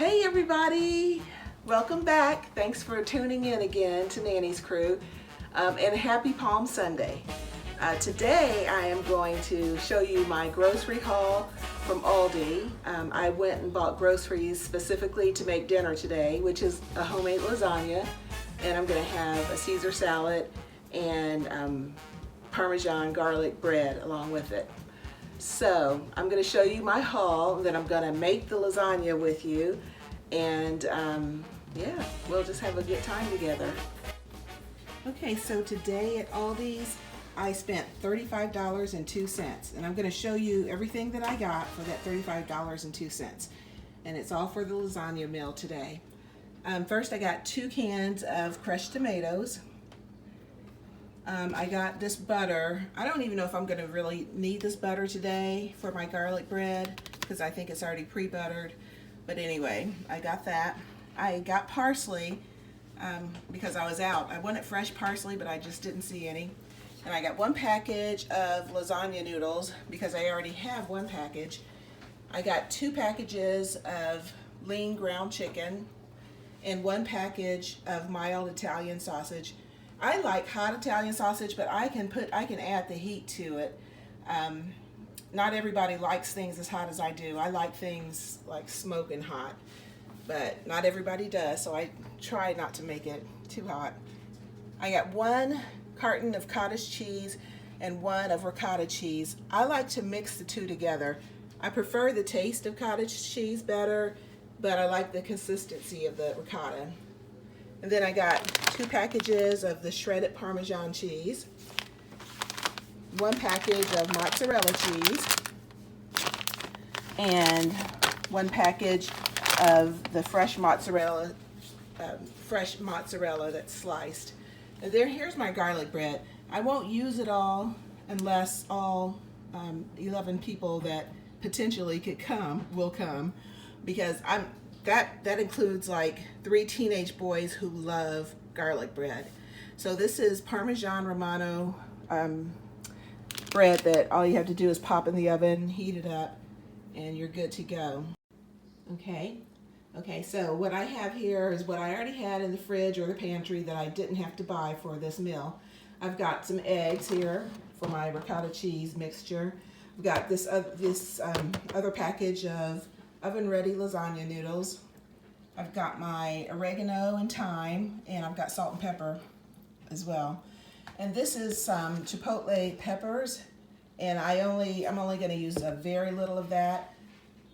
Hey everybody, welcome back. Thanks for tuning in again to Nanny's Crew, and happy Palm Sunday. Today I am going to show you my grocery haul from Aldi. I went and bought groceries specifically to make dinner today, which is a homemade lasagna, and I'm going to have a Caesar salad and Parmesan garlic bread along with it. So I'm going to show you my haul, then I'm going to make the lasagna with you, and yeah, we'll just have a good time together. Okay, so today at Aldi's I spent $35.02, and I'm going to show you everything that I got for that $35.02, and it's all for the lasagna meal today. First I got 2 cans of crushed tomatoes. I got this butter. I don't even know if I'm going to really need this butter today for my garlic bread because I think it's already pre-buttered. But anyway, I got that. I got parsley because I was out. I wanted fresh parsley, but I just didn't see any. And I got 1 package of lasagna noodles because I already have 1 package. I got 2 packages of lean ground chicken and 1 package of mild Italian sausage. I like hot Italian sausage, but I can add the heat to it. Not everybody likes things as hot as I do. I like things like smoking hot, but not everybody does, so I try not to make it too hot. I got 1 carton of cottage cheese and 1 of ricotta cheese. I like to mix the 2 together. I prefer the taste of cottage cheese better, but I like the consistency of the ricotta. And then I got 2 packages of the shredded Parmesan cheese, 1 package of mozzarella cheese, and 1 package of the fresh mozzarella that's sliced. And here's my garlic bread. I won't use it all unless all 11 people that potentially could come will come, because that includes like 3 teenage boys who love garlic bread. So this is Parmesan Romano bread that all you have to do is pop in the oven, heat it up, and you're good to go. Okay, so what I have here is what I already had in the fridge or the pantry that I didn't have to buy for this meal. I've got some eggs here for my ricotta cheese mixture. I've got this other package of oven-ready lasagna noodles. I've got my oregano and thyme, and I've got salt and pepper as well. And this is some chipotle peppers, and I'm only going to use a very little of that.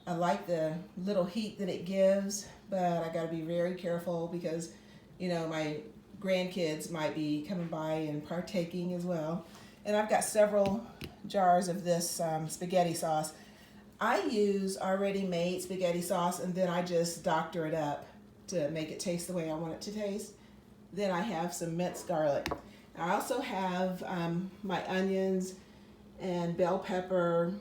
I like the little heat that it gives, but I got to be very careful because, you know, my grandkids might be coming by and partaking as well. And I've got several jars of this spaghetti sauce. I use already made spaghetti sauce, and then I just doctor it up to make it taste the way I want it to taste. Then I have some minced garlic. I also have my onions and bell pepper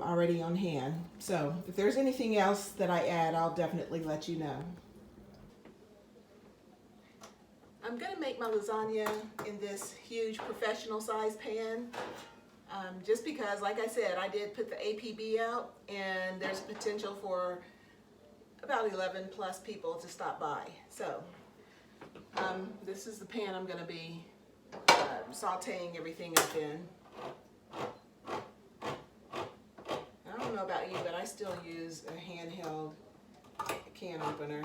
already on hand. So if there's anything else that I add, I'll definitely let you know. I'm going to make my lasagna in this huge professional size pan. Just because, like I said, I did put the APB out, and there's potential for about 11 plus people to stop by. So this is the pan I'm going to be sauteing everything up in. I don't know about you, but I still use a handheld can opener.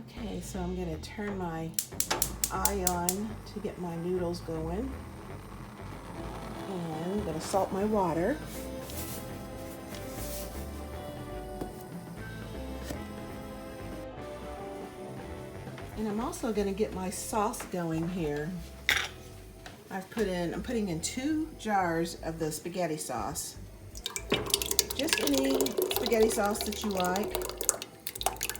Okay, so I'm going to turn my eye on to get my noodles going, and I'm going to salt my water. And I'm also going to get my sauce going here. I'm putting in 2 jars of the spaghetti sauce. Just any spaghetti sauce that you like.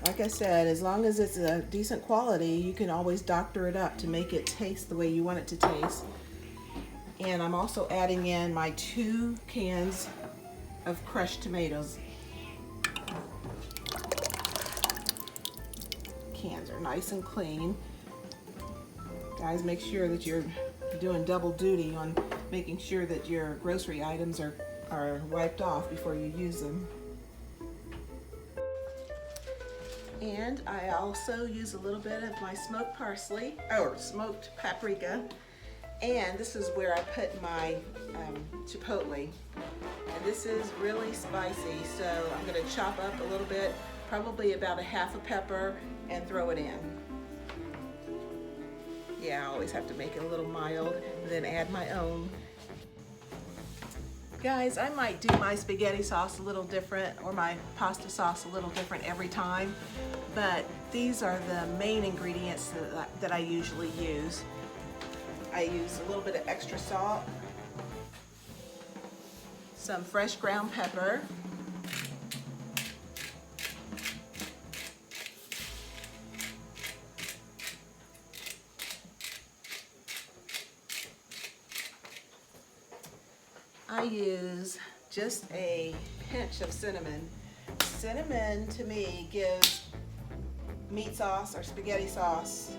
Like I said, as long as it's a decent quality, you can always doctor it up to make it taste the way you want it to taste. And I'm also adding in my 2 cans of crushed tomatoes. Cans are nice and clean. Guys, make sure that you're doing double duty on making sure that your grocery items are are wiped off before you use them. And I also use a little bit of my smoked parsley, or smoked paprika. And this is where I put my chipotle. And this is really spicy, so I'm gonna chop up a little bit, probably about a half a pepper, and throw it in. Yeah, I always have to make it a little mild, and then add my own. Guys, I might do my spaghetti sauce a little different, or my pasta sauce a little different every time, but these are the main ingredients that I usually use. I use a little bit of extra salt, some fresh ground pepper, I use just a pinch of cinnamon. Cinnamon to me gives meat sauce or spaghetti sauce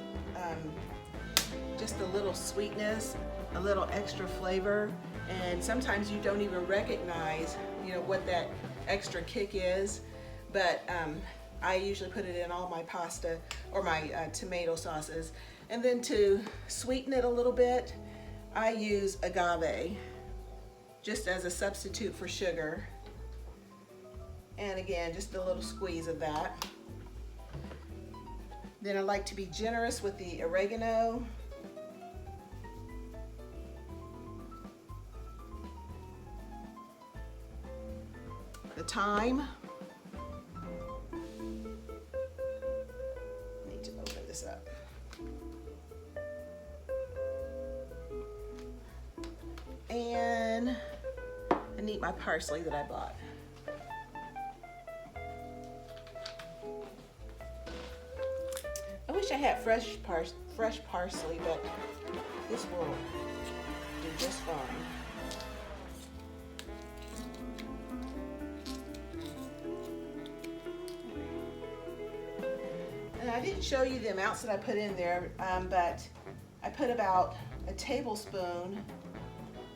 just a little sweetness, a little extra flavor, and sometimes you don't even recognize, you know, what that extra kick is. But I usually put it in all my pasta or my tomato sauces. And then to sweeten it a little bit, I use agave, just as a substitute for sugar. And again, just a little squeeze of that. Then I like to be generous with the oregano. The thyme. Need to open this up. And I need my parsley that I bought. I wish I had fresh parsley, but this will do just fine. And I didn't show you the amounts that I put in there, but I put about a tablespoon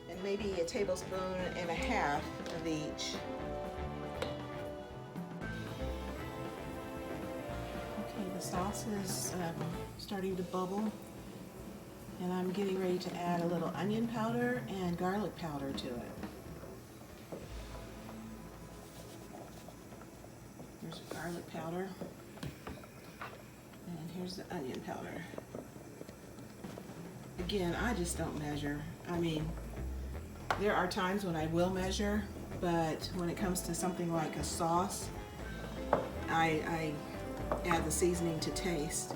and maybe a tablespoon and a half of each. Okay, the sauce is starting to bubble, and I'm getting ready to add a little onion powder and garlic powder to it. Here's the garlic powder, and here's the onion powder. Again, I just don't measure. I mean, there are times when I will measure, but when it comes to something like a sauce, I add the seasoning to taste.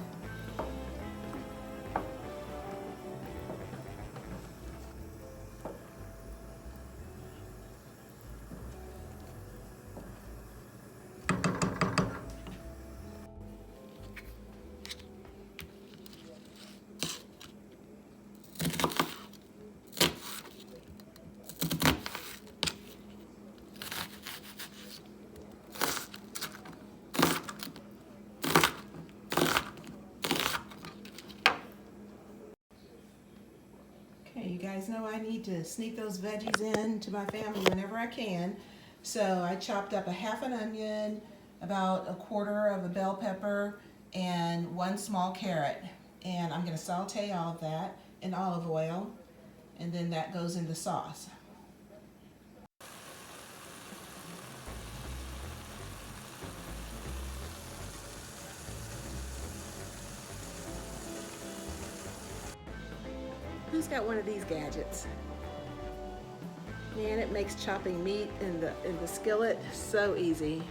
You guys know I need to sneak those veggies in to my family whenever I can. So I chopped up a half an onion, about a quarter of a bell pepper, and one small carrot. And I'm going to saute all of that in olive oil, and then that goes in the sauce. Who's got one of these gadgets? Man, it makes chopping meat in the skillet so easy.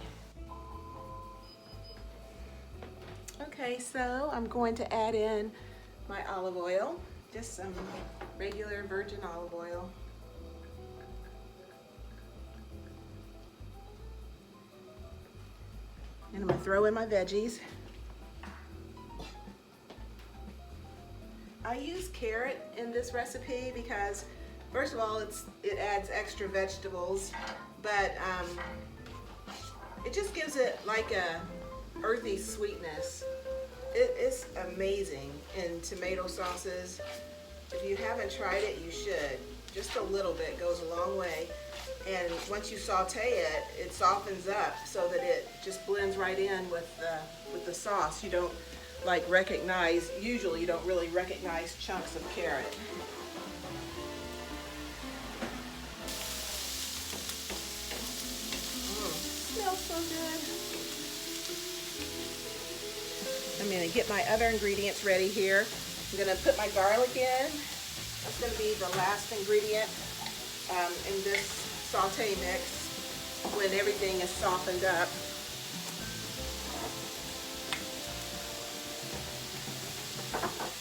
Okay, so I'm going to add in my olive oil, just some regular virgin olive oil. And I'm going to throw in my veggies. I use carrot in this recipe because, first of all, it adds extra vegetables, but it just gives it like a earthy sweetness. It is amazing in tomato sauces. If you haven't tried it, you should. Just a little bit goes a long way. And once you saute it, it softens up so that it just blends right in with the sauce. You don't like recognize, usually you don't really recognize chunks of carrot. Smells so good. I'm gonna get my other ingredients ready here. I'm gonna put my garlic in. That's gonna be the last ingredient in this saute mix when everything is softened up.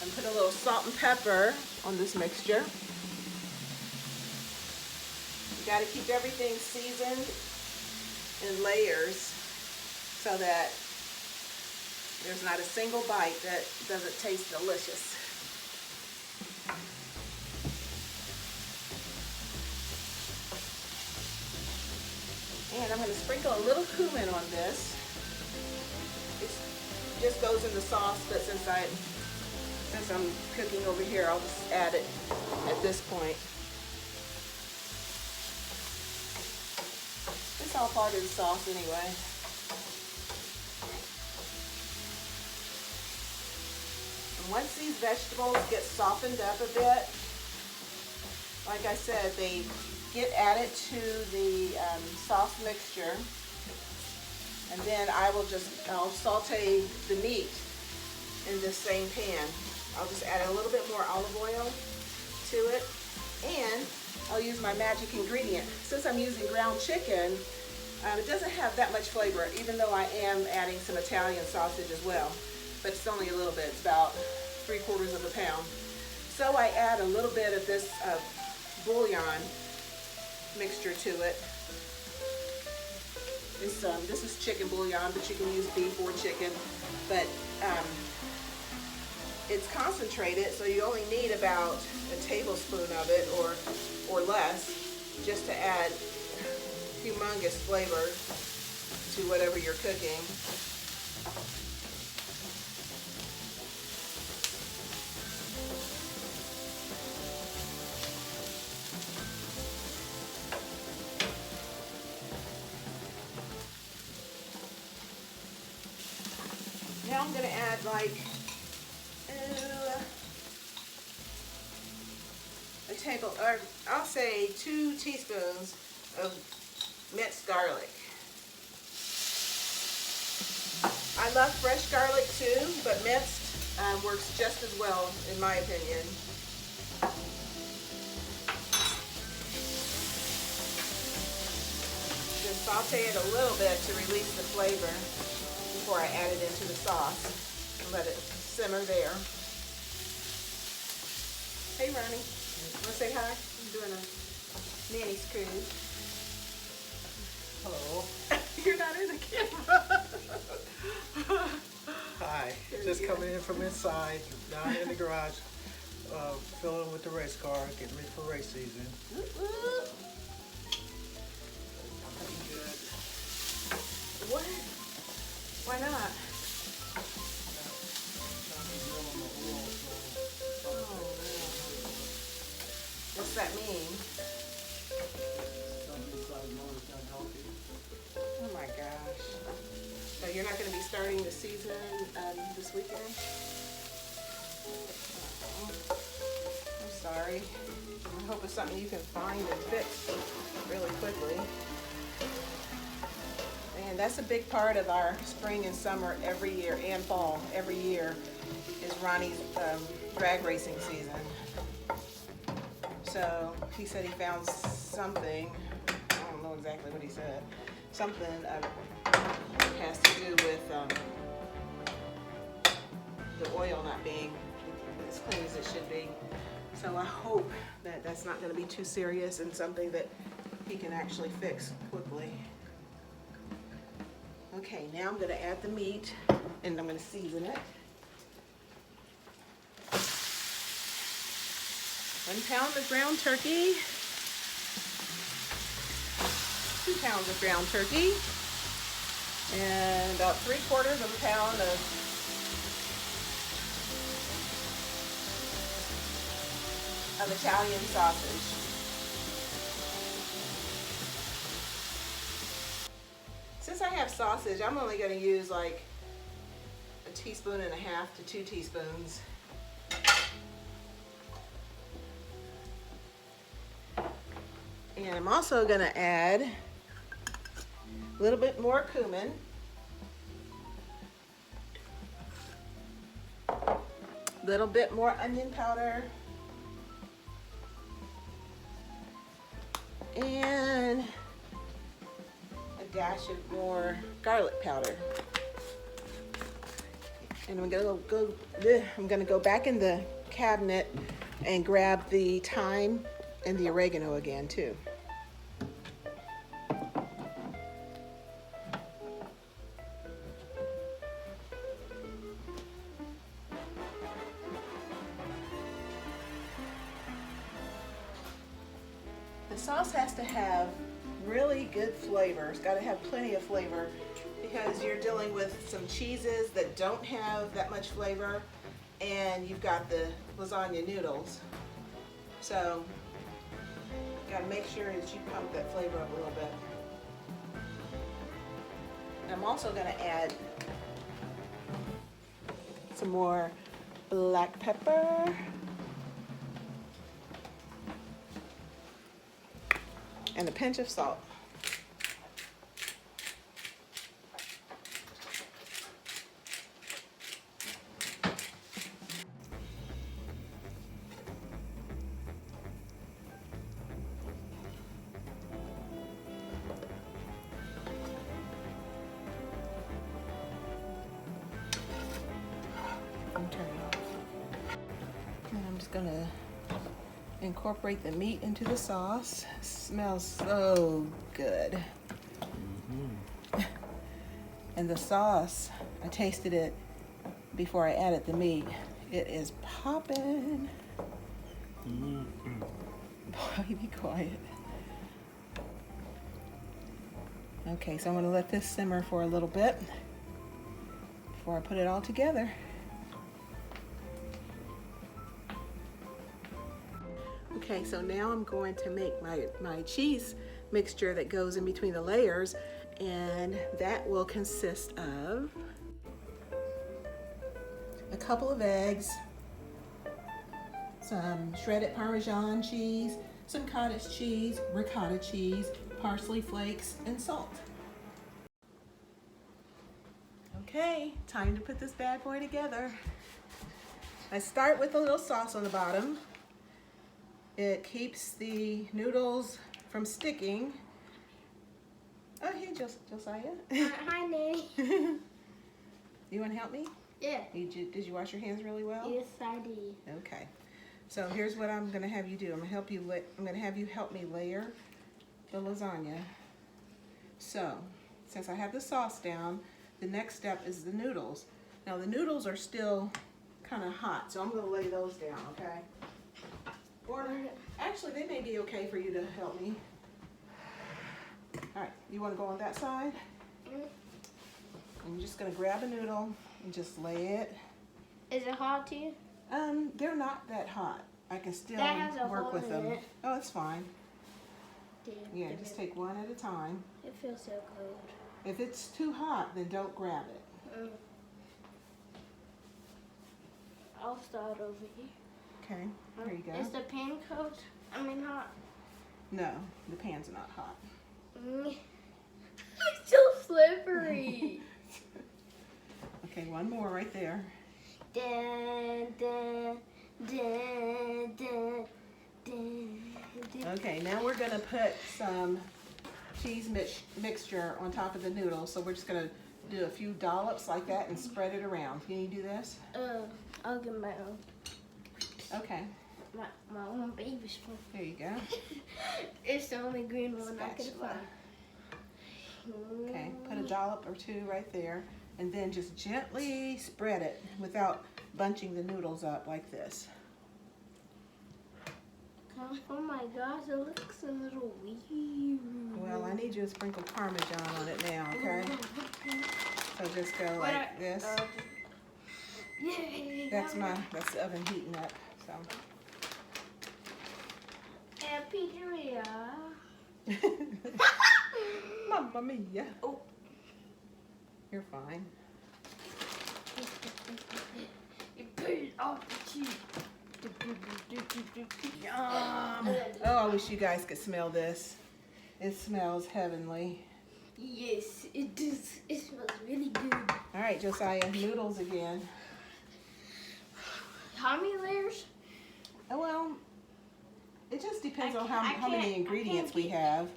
And put a little salt and pepper on this mixture. You got to keep everything seasoned in layers so that there's not a single bite that doesn't taste delicious. And I'm going to sprinkle a little cumin on this. It just goes in the sauce, but since I'm cooking over here, I'll just add it at this point. It's all part of the sauce anyway. And once these vegetables get softened up a bit, like I said, they get added to the sauce mixture, and then I'll saute the meat in this same pan. I'll just add a little bit more olive oil to it, and I'll use my magic ingredient. Since I'm using ground chicken, it doesn't have that much flavor, even though I am adding some Italian sausage as well, but it's only a little bit. It's about 3/4 of a pound. So I add a little bit of this bouillon mixture to it. This is chicken bouillon, but you can use beef or chicken, but it's concentrated, so you only need about a tablespoon of it or less, just to add humongous flavor to whatever you're cooking. Now I'm going to add like I'll say 2 teaspoons of minced garlic. I love fresh garlic too, but minced works just as well in my opinion. Just saute it a little bit to release the flavor before I add it into the sauce and let it simmer there. Hey Ronnie, want to say hi? I'm doing a Nanny's cruise. Hello. You're not in the camera. Hi. Just coming in from inside, down in the garage, filling with the race car, getting ready for race season. Pretty good. What? Why not? What's that mean? Oh my gosh. So you're not going to be starting the season this weekend? I'm sorry. I hope it's something you can find and fix really quickly. And that's a big part of our spring and summer every year, and fall every year, is Ronnie's drag racing season. So he said he found something, I don't know exactly what he said, something has to do with the oil not being as clean as it should be. So I hope that that's not going to be too serious and something that he can actually fix quickly. Okay, now I'm going to add the meat and I'm going to season it. 1 pound of ground turkey, 2 pounds of ground turkey, and about 3/4 of a pound of Italian sausage. since I have sausage, I'm only going to use like 1.5 teaspoons to 2 teaspoons. And I'm also going to add a little bit more cumin. A little bit more onion powder. And a dash of more garlic powder. And I'm gonna go back in the cabinet and grab the thyme and the oregano again too. The sauce has to have really good flavor. It's got to have plenty of flavor because you're dealing with some cheeses that don't have that much flavor, and you've got the lasagna noodles. So you got to make sure that you pump that flavor up a little bit. I'm also going to add some more black pepper. And a pinch of salt. I'm turning it off. And I'm just gonna incorporate the meat into the sauce. It smells so good. And the sauce, I tasted it before I added the meat. It is popping. Boy, be quiet. Okay, so I'm gonna let this simmer for a little bit before I put it all together. Okay, so now I'm going to make my cheese mixture that goes in between the layers, and that will consist of a couple of eggs, some shredded Parmesan cheese, some cottage cheese, ricotta cheese, parsley flakes, and salt. Okay, time to put this bad boy together. I start with a little sauce on the bottom. It keeps the noodles from sticking. Oh, hey, Josiah. Hi, Nanny. You want to help me? Yeah. Did you wash your hands really well? Yes, I did. Okay. So here's what I'm going to have you do. I'm going to have you help me layer the lasagna. So, since I have the sauce down, the next step is the noodles. Now the noodles are still kind of hot, so I'm going to lay those down, okay? Or, actually, they may be okay for you to help me. All right, you want to go on that side? I'm just going to grab a noodle and just lay it. Is it hot to you? They're not that hot. I can still That has a work hole with in them. it. Oh, it's fine. Damn, Yeah, just take one at a time. It feels so cold. If it's too hot, then don't grab it. I'll start over here. Okay, here you go. Is the pan cold? I mean hot. No, the pan's not hot. It's so slippery. Okay, one more right there. Dun, dun, dun, dun, dun, dun. Okay, now we're gonna put some cheese mixture on top of the noodles. So we're just gonna do a few dollops like that and spread it around. Can you do this? I'll get my own. Okay. My own baby spoon. There you go. It's the only green one I can Spatula. find. Okay, put a dollop or two right there, and then just gently spread it without bunching the noodles up like this. Oh my gosh, it looks a little weird. Well, I need you to sprinkle Parmesan on it now, okay? So just go like this. Yay! That's the oven heating up, so. And pizzeria. Mamma mia. Oh. You're fine. You put it off the cheese. Yum. Oh, I wish you guys could smell this. It smells heavenly. Yes, it does. It smells really good. All right, Josiah, noodles again. How many layers? Oh, well, it just depends on I how many can't- ingredients we have.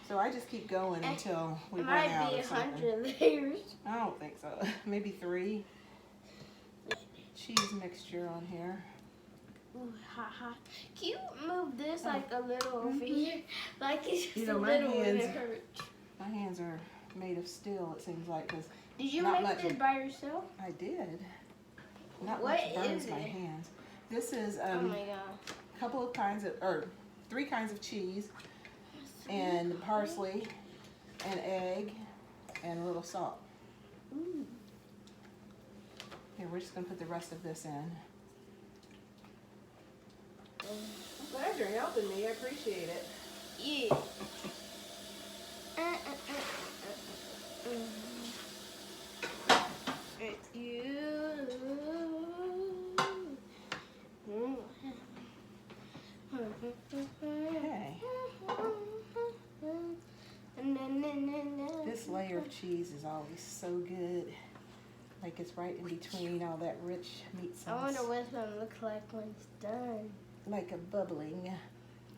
So I just keep going until we It run might out be of something. 100 layers. I don't think so. Maybe 3. Cheese mixture on here. Ooh, ha ha. Can you move this like a little over here? Like it's just You know, a my little and it hands- hurts. My hands are made of steel, it seems like, because Did you not make much this of- by yourself? I did. Not What much burns is my it? hands. This is Oh a my god. couple of kinds of, or 3 kinds of cheese, and parsley, and egg, and a little salt. Ooh. Here, we're just gonna put the rest of this in. I'm glad you're helping me. I appreciate it. Yeah. It's you. Okay. This layer of cheese is always so good. Like it's right in between all that rich meat I sauce. wonder what it's gonna look like when it's done. Like a bubbling,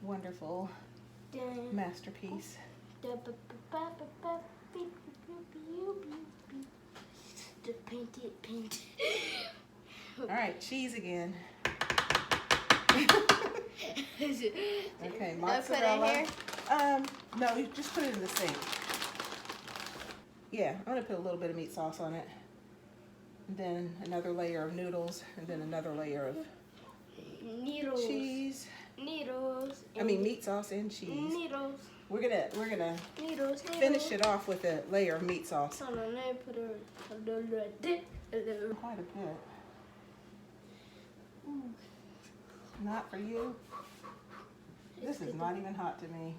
wonderful masterpiece. The painted paint. All right, cheese again. Okay, mozzarella. Put it here? No, you just put it in the sink. Yeah, I'm gonna put a little bit of meat sauce on it. And then another layer of noodles, and then another layer of Needles. cheese. Needles. I mean meat sauce and cheese. Needles. We're gonna Needles. finish it off with a layer of meat sauce. Hold on, let me put a little. Quite a bit. Not for you. This is not even hot to me.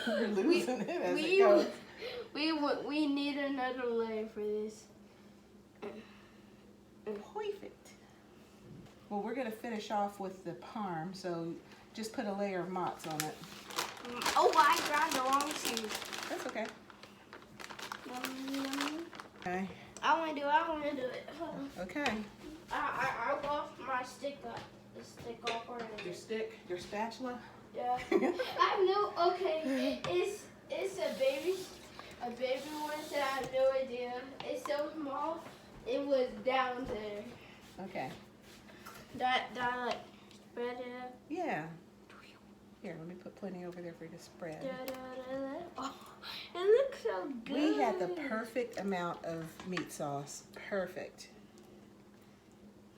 We're losing it as it goes. We need another layer for this. Perfect. Well, we're gonna finish off with the parm, so just put a layer of mozz on it. Oh, I grabbed the wrong cheese. That's okay. Okay. I want to do it. Hold on. Okay. I lost my stick up. The stick off already. Your spatula. Yeah. I know. Okay. It's a baby one. So I have no idea. It's so small. It was down there. Okay. That like spread it up. Yeah. Here, let me put plenty over there for you to spread. Oh, it looks so good. We had the perfect amount of meat sauce. Perfect.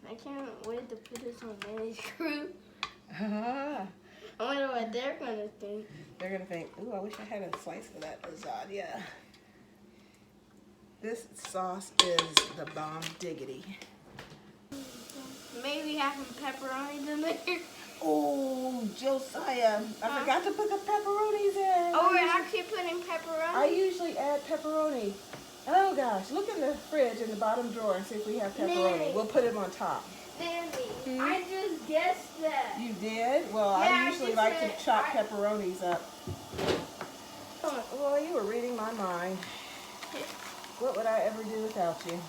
I can't wait to put this on Nanny's crew. Ah, I wonder what they're gonna think. they're gonna think, ooh, I wish I had a slice of that lasagna. This sauce is the bomb diggity. Maybe have some pepperonis in there. Oh, Josiah, I forgot to put the pepperonis in. Oh, we're actually putting pepperoni. I usually add pepperoni. Oh gosh, look in the fridge in the bottom drawer and see if we have pepperoni. Nanny. We'll put them on top. Nanny, I just guessed that. You did? Well, Yeah, I I usually just like said to chop I- pepperonis up. Well, you were reading my mind. What would I ever do without you?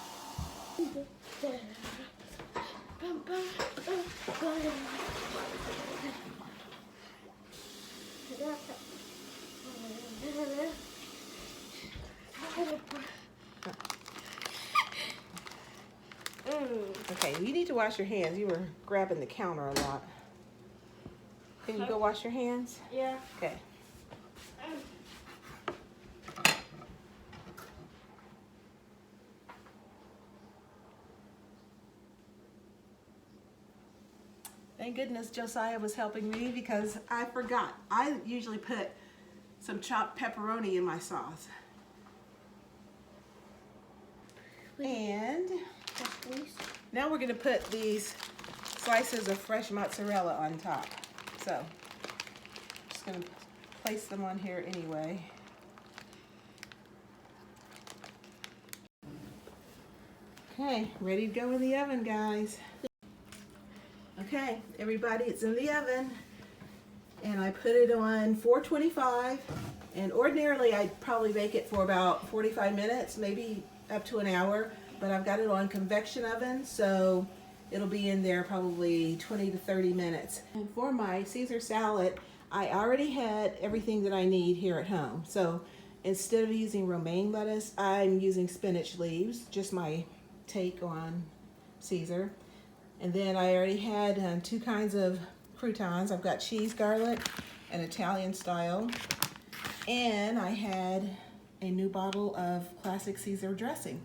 Okay, you need to wash your hands. You were grabbing the counter a lot. Can you go wash your hands? Yeah. Okay. Thank goodness Josiah was helping me because I forgot. I usually put some chopped pepperoni in my sauce. And now we're going to put these slices of fresh mozzarella on top. So, just going to place them on here anyway. Okay, ready to go in the oven, guys. Okay, everybody, it's in the oven. And I put it on 425. And ordinarily, I'd probably bake it for about 45 minutes, maybe up to an hour. But I've got it on convection oven, so it'll be in there probably 20 to 30 minutes. And for my Caesar salad, I already had everything that I need here at home. So instead of using romaine lettuce, I'm using spinach leaves, just my take on Caesar. And then I already had 2 kinds of croutons. I've got cheese garlic and Italian style. And I had a new bottle of classic Caesar dressing.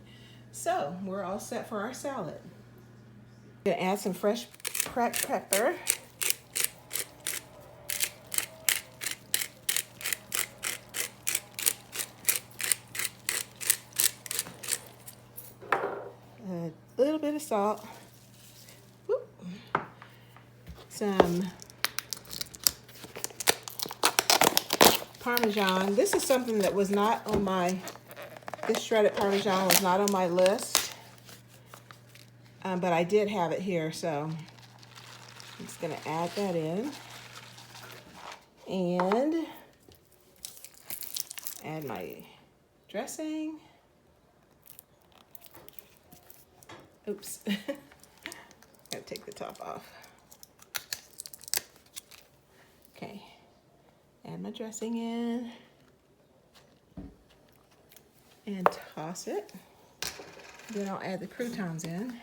So we're all set for our salad. I'm gonna add some fresh cracked pepper. A little bit of salt. Whoop. Some Parmesan. This is something that was not on my, this shredded Parmesan was not on my list, but I did have it here, so I'm just gonna add that in. And add my dressing. Oops, gotta take the top off. Okay, add my dressing in and toss it. Then I'll add the croutons in.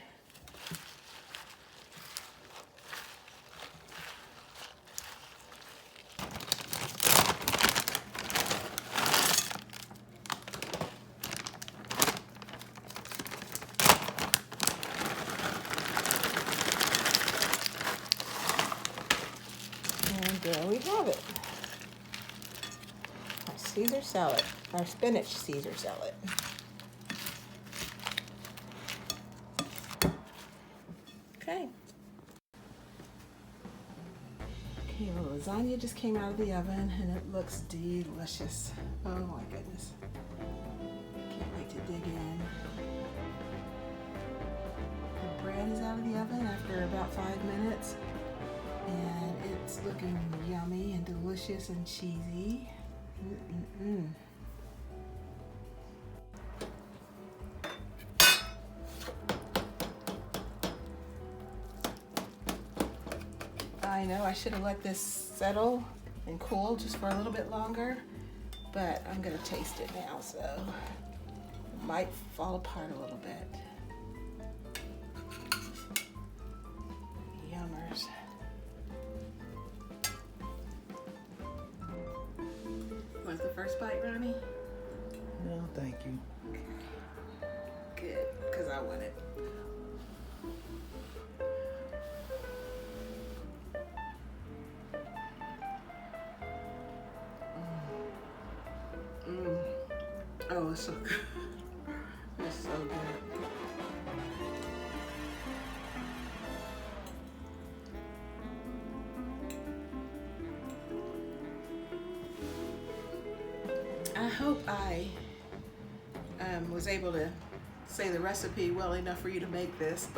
There we have it. Our Caesar salad, our spinach Caesar salad. Okay. Okay, well, the lasagna just came out of the oven and it looks delicious. Oh my goodness. Can't wait to dig in. The bread is out of the oven after about 5 minutes. And it's looking yummy and delicious and cheesy. I know I should have let this settle and cool just for a little bit longer, but I'm gonna taste it now, so it might fall apart a little bit. Yummers. Want the first bite, Ronnie? No, thank you. Good, because I want it. Oh, it's so good. It's so good. I hope I was able to say the recipe well enough for you to make this.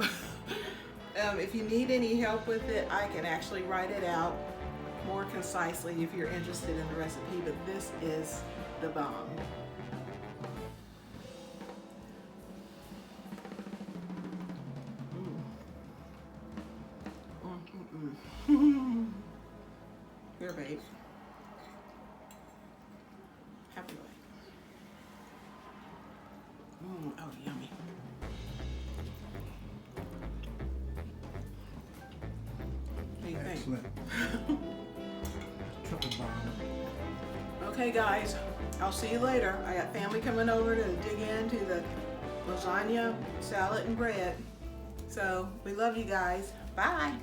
If you need any help with it, I can actually write it out more concisely if you're interested in the recipe, but this is the bomb. Here, babe. Happy way. Oh, yummy. What do you think? Excellent. Triple bomb. Okay, guys, I'll see you later. I got family coming over to dig into the lasagna, salad, and bread. So we love you guys. Bye.